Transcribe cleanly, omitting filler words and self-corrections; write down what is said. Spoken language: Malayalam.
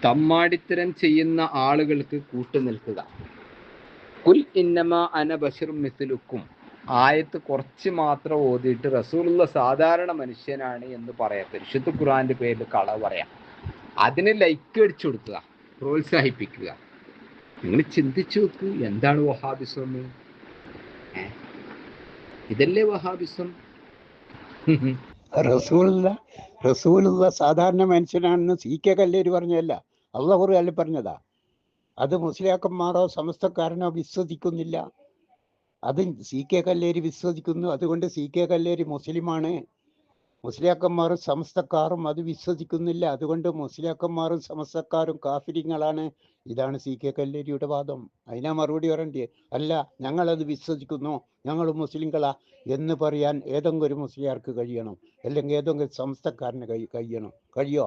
തമ്മാടിത്തരം ചെയ്യുന്ന ആളുകൾക്ക് കൂട്ടുനിൽക്കുക. കുൽ ഇന്നമാ അന ബശറും മിസ്ലുക്കും. ആയത്ത് കുറച്ച് മാത്രം ഓതിയിട്ട് റസൂലുള്ള സാധാരണ മനുഷ്യനാണ് എന്ന് പറയാം. പരിശുദ്ധ ഖുർആന്റെ പേരിൽ കളവ് പറയാം. അതിന് ലൈക്ക് അടിച്ചു കൊടുക്കുക, പ്രോത്സാഹിപ്പിക്കുക. നിങ്ങൾ ചിന്തിച്ചു നോക്ക്, എന്താണ് വഹാബിസം? ഇതല്ലേ വഹാബിസം? റസൂലുള്ള സാധാരണ മനുഷ്യനാണെന്ന് CK കല്ലേരി പറഞ്ഞതല്ല, അള്ളാഹു ഖുർആനിൽ പറഞ്ഞതാ. അത് മുസ്ലിയാക്കന്മാരോ സമസ്തക്കാരനോ വിശ്വസിക്കുന്നില്ല. അത് CK കല്ലേരി വിശ്വസിക്കുന്നു. അതുകൊണ്ട് CK കല്ലേരി മുസ്ലിമാണ്. മുസ്ലിയാക്കന്മാരും സമസ്തക്കാരും അത് വിശ്വസിക്കുന്നില്ല. അതുകൊണ്ട് മുസ്ലിയാക്കന്മാരും സമസ്തക്കാരും കാഫിരിങ്ങളാണ്. ഇതാണ് CK കല്ലേരിയുടെ വാദം. അതിനാ മറുപടി പറയണ്ടേ? അല്ല, ഞങ്ങളത് വിശ്വസിക്കുന്നു, ഞങ്ങൾ മുസ്ലിങ്ങളാ എന്ന് പറയാൻ ഏതെങ്കിലും ഒരു മുസ്ലിയാർക്ക് കഴിയണം, അല്ലെങ്കിൽ ഏതെങ്കിലും സമസ്തക്കാരന് കഴിയോ?